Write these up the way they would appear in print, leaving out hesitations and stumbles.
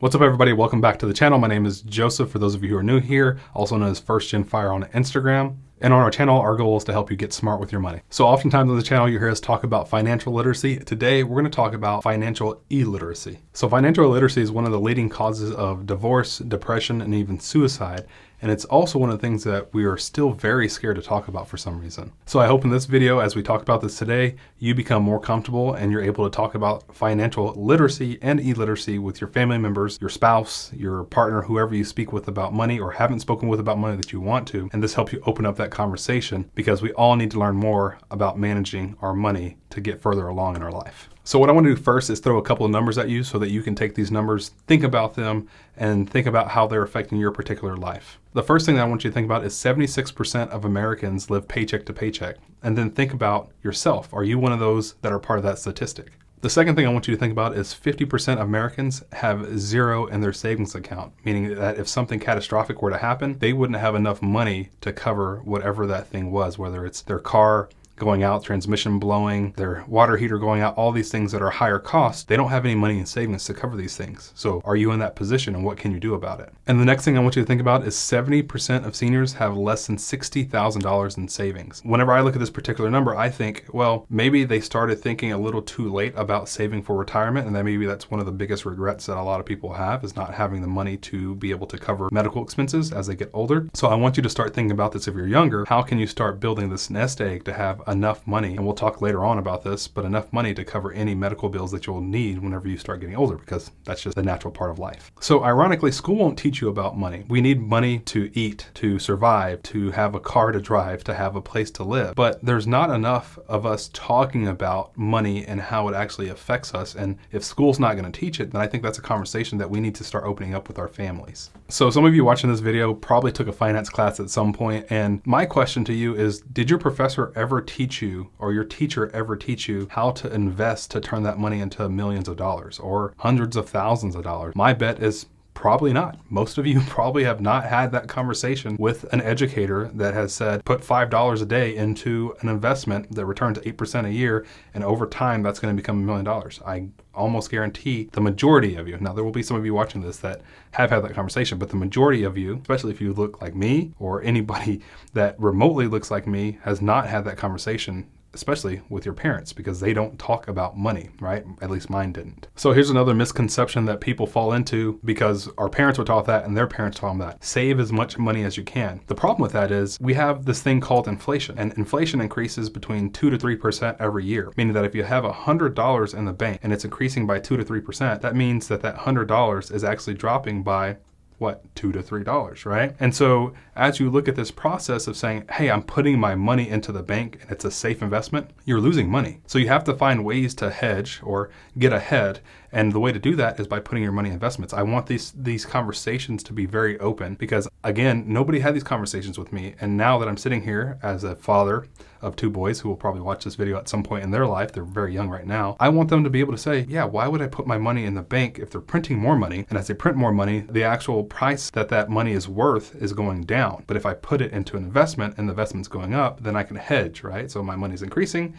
What's up, everybody? Welcome back to the channel. My name is Joseph, for those of you who are new here, also known as First Gen Fire on Instagram. And on our channel, our goal is to help you get smart with your money. So oftentimes on the channel, you hear us talk about financial literacy. Today, we're going to talk about financial illiteracy. So financial illiteracy is one of the leading causes of divorce, depression, and even suicide. And it's also one of the things that we are still very scared to talk about for some reason. So I hope in this video, as we talk about this today, you become more comfortable and you're able to talk about financial literacy and illiteracy with your family members, your spouse, your partner, whoever you speak with about money or haven't spoken with about money that you want to. And this helps you open up that conversation, because we all need to learn more about managing our money to get further along in our life. So what I want to do first is throw a couple of numbers at you so that you can take these numbers, think about them, and think about how they're affecting your particular life. The first thing that I want you to think about is 76% of Americans live paycheck to paycheck. And then think about yourself. Are you one of those that are part of that statistic? The second thing I want you to think about is 50% of Americans have zero in their savings account, meaning that if something catastrophic were to happen, they wouldn't have enough money to cover whatever that thing was, whether it's their car going out, transmission blowing, their water heater going out, all these things that are higher cost. They don't have any money in savings to cover these things. So are you in that position, and what can you do about it? And the next thing I want you to think about is 70% of seniors have less than $60,000 in savings. Whenever I look at this particular number, I think, well, maybe they started thinking a little too late about saving for retirement, and then maybe that's one of the biggest regrets that a lot of people have, is not having the money to be able to cover medical expenses as they get older. So I want you to start thinking about this if you're younger. How can you start building this nest egg to have enough money, and we'll talk later on about this, but enough money to cover any medical bills that you'll need whenever you start getting older, because that's just the natural part of life. So ironically, school won't teach you about money. We need money to eat, to survive, to have a car to drive, to have a place to live. But there's not enough of us talking about money and how it actually affects us. And if school's not going to teach it, then I think that's a conversation that we need to start opening up with our families. So some of you watching this video probably took a finance class at some point, and my question to you is, did your professor ever teach you, or your teacher ever teach you, how to invest to turn that money into millions of dollars or hundreds of thousands of dollars? My bet is probably not. Most of you probably have not had that conversation with an educator that has said, put $5 a day into an investment that returns 8% a year, and over time that's going to become $1 million. I almost guarantee the majority of you, now there will be some of you watching this that have had that conversation, but the majority of you, especially if you look like me or anybody that remotely looks like me, has not had that conversation, especially with your parents, because they don't talk about money, right? At least mine didn't. So here's another misconception that people fall into, because our parents were taught that and their parents taught them that. Save as much money as you can. The problem with that is we have this thing called inflation, and inflation increases between 2 to 3% every year, meaning that if you have $100 in the bank and it's increasing by 2 to 3%, that means that that $100 is actually dropping by what, $2 to $3, right? And so as you look at this process of saying, hey, I'm putting my money into the bank and it's a safe investment, you're losing money. So you have to find ways to hedge or get ahead. And the way to do that is by putting your money in investments. I want these conversations to be very open, because again, nobody had these conversations with me. And now that I'm sitting here as a father of 2 boys who will probably watch this video at some point in their life, they're very young right now, I want them to be able to say, yeah, why would I put my money in the bank if they're printing more money? And as they print more money, the actual price that money is worth is going down. But if I put it into an investment and the investment's going up, then I can hedge, right? So my money's increasing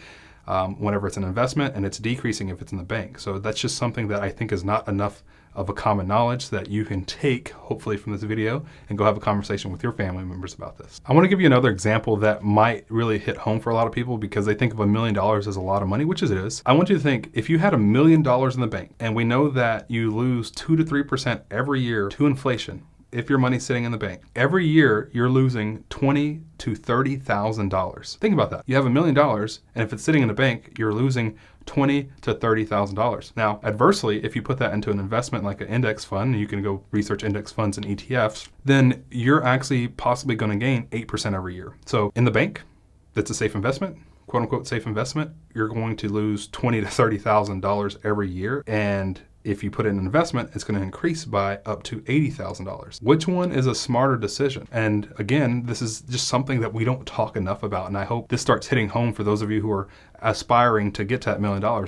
whenever it's an investment, and it's decreasing if it's in the bank. So that's just something that I think is not enough of a common knowledge that you can take, hopefully, from this video and go have a conversation with your family members about this. I want to give you another example that might really hit home for a lot of people, because they think of $1 million as a lot of money, which it is. I want you to think, if you had $1 million in the bank, and we know that you lose 2 to 3% every year to inflation, if your money's sitting in the bank, every year you're losing $20,000 to $30,000. Think about that. You have $1 million, and if it's sitting in the bank, you're losing $20,000 to $30,000. Now, adversely, if you put that into an investment like an index fund, and you can go research index funds and ETFs, then you're actually possibly going to gain 8% every year. So in the bank, that's a safe investment, quote unquote safe investment, you're going to lose $20,000 to $30,000 every year. And if you put in an investment, it's going to increase by up to $80,000. Which one is a smarter decision? And again, this is just something that we don't talk enough about. And I hope this starts hitting home for those of you who are aspiring to get to that $1 million.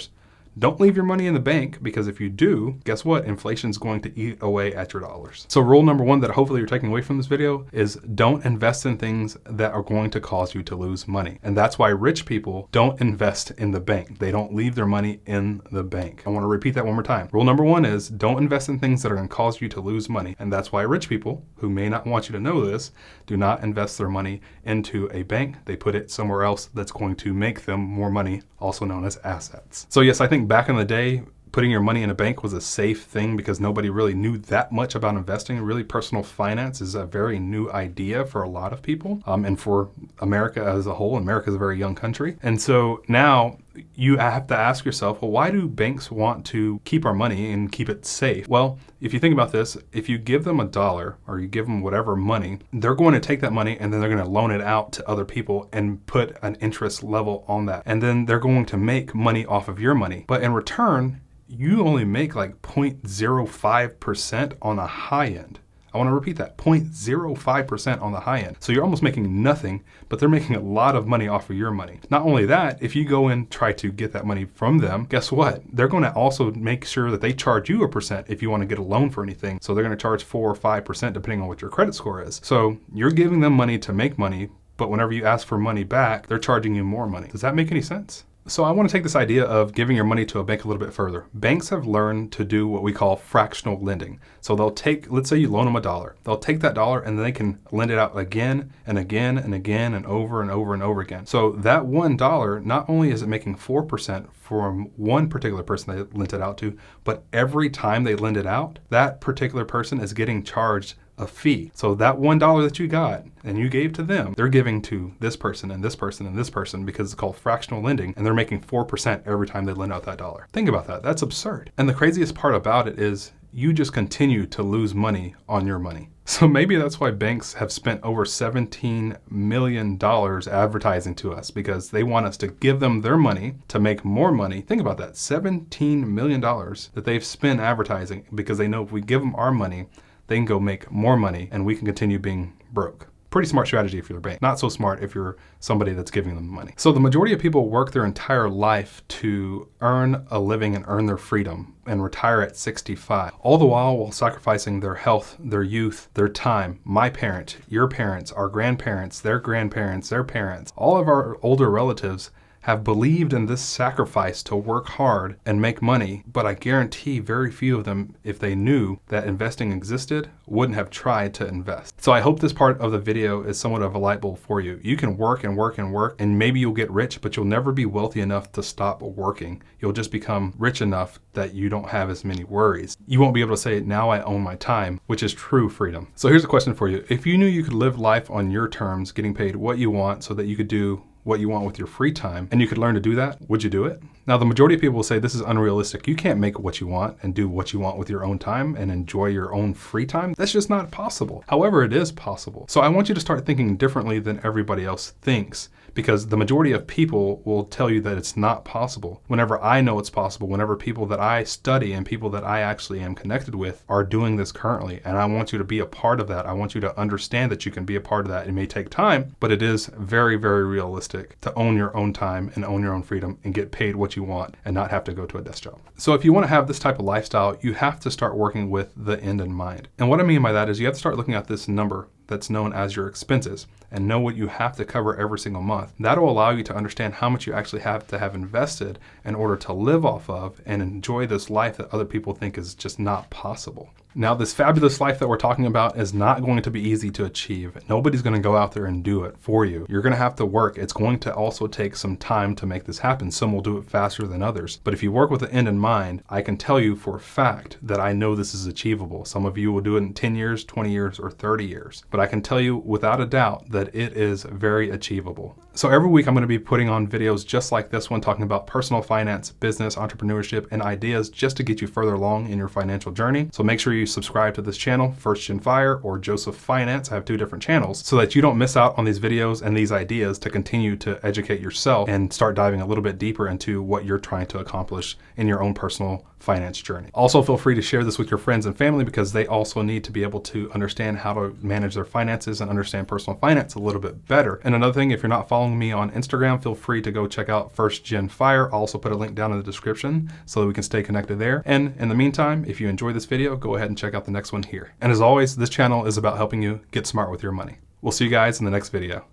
Don't leave your money in the bank, because if you do, guess what? Inflation is going to eat away at your dollars. So rule number one that hopefully you're taking away from this video is don't invest in things that are going to cause you to lose money. And that's why rich people don't invest in the bank. They don't leave their money in the bank. I want to repeat that one more time. Rule number one is don't invest in things that are going to cause you to lose money. And that's why rich people, who may not want you to know this, do not invest their money into a bank. They put it somewhere else that's going to make them more money, also known as assets. So yes, I think back in the day, putting your money in a bank was a safe thing because nobody really knew that much about investing. Really, personal finance is a very new idea for a lot of people, and for America as a whole. America is a very young country. And so now you have to ask yourself, well, why do banks want to keep our money and keep it safe? Well, if you think about this, if you give them $1 or you give them whatever money, they're going to take that money and then they're going to loan it out to other people and put an interest level on that. And then they're going to make money off of your money. But in return, you only make like 0.05% on the high end. I want to repeat that, 0.05% on the high end. So you're almost making nothing, but they're making a lot of money off of your money. Not only that, if you go and try to get that money from them, guess what? They're going to also make sure that they charge you a percent if you want to get a loan for anything. So they're going to charge 4 or 5% depending on what your credit score is. So you're giving them money to make money, but whenever you ask for money back, they're charging you more money. Does that make any sense? So I want to take this idea of giving your money to a bank a little bit further. Banks have learned to do what we call fractional lending. So they'll take, let's say you loan them $1. They'll take that dollar and then they can lend it out again and again and again and over and over and over again. So that $1, not only is it making 4% from one particular person they lent it out to, but every time they lend it out, that particular person is getting charged a fee. So that $1 that you got and you gave to them, they're giving to this person and this person and this person because it's called fractional lending, and they're making 4% every time they lend out that dollar. Think about that. That's absurd. And the craziest part about it is you just continue to lose money on your money. So maybe that's why banks have spent over $17 million advertising to us, because they want us to give them their money to make more money. Think about that, $17 million that they've spent advertising, because they know if we give them our money, they can go make more money and we can continue being broke. Pretty smart strategy if you're a bank. Not so smart if you're somebody that's giving them money. So the majority of people work their entire life to earn a living and earn their freedom and retire at 65, all the while sacrificing their health, their youth, their time. My parents, your parents, our grandparents, their parents, all of our older relatives have believed in this sacrifice to work hard and make money, but I guarantee very few of them, if they knew that investing existed, wouldn't have tried to invest. So I hope this part of the video is somewhat of a light bulb for you. You can work and work and work, and maybe you'll get rich, but you'll never be wealthy enough to stop working. You'll just become rich enough that you don't have as many worries. You won't be able to say, now I own my time, which is true freedom. So here's a question for you. If you knew you could live life on your terms, getting paid what you want so that you could do what you want with your free time, and you could learn to do that, would you do it? Now, the majority of people will say this is unrealistic. You can't make what you want and do what you want with your own time and enjoy your own free time. That's just not possible. However, it is possible. So I want you to start thinking differently than everybody else thinks, because the majority of people will tell you that it's not possible. Whenever I know it's possible, whenever people that I study and people that I actually am connected with are doing this currently, and I want you to be a part of that. I want you to understand that you can be a part of that. It may take time, but it is very, very realistic to own your own time and own your own freedom and get paid what you want and not have to go to a desk job. So if you want to have this type of lifestyle, you have to start working with the end in mind. And what I mean by that is you have to start looking at this number that's known as your expenses and know what you have to cover every single month. That'll allow you to understand how much you actually have to have invested in order to live off of and enjoy this life that other people think is just not possible. Now, this fabulous life that we're talking about is not going to be easy to achieve. Nobody's going to go out there and do it for you. You're going to have to work. It's going to also take some time to make this happen. Some will do it faster than others. But if you work with the end in mind, I can tell you for a fact that I know this is achievable. Some of you will do it in 10 years, 20 years, or 30 years. But I can tell you without a doubt that it is very achievable. So every week I'm going to be putting on videos just like this one, talking about personal finance, business, entrepreneurship, and ideas just to get you further along in your financial journey. So make sure you subscribe to this channel, First Gen Fire or Joseph Finance. I have two different channels so that you don't miss out on these videos and these ideas to continue to educate yourself and start diving a little bit deeper into what you're trying to accomplish in your own personal finance journey. Also, feel free to share this with your friends and family because they also need to be able to understand how to manage their finances and understand personal finance a little bit better. And another thing, if you're not following following me on Instagram, feel free to go check out First Gen Fire. I'll also put a link down in the description so that we can stay connected there. And in the meantime, if you enjoyed this video, go ahead and check out the next one here. And as always, this channel is about helping you get smart with your money. We'll see you guys in the next video.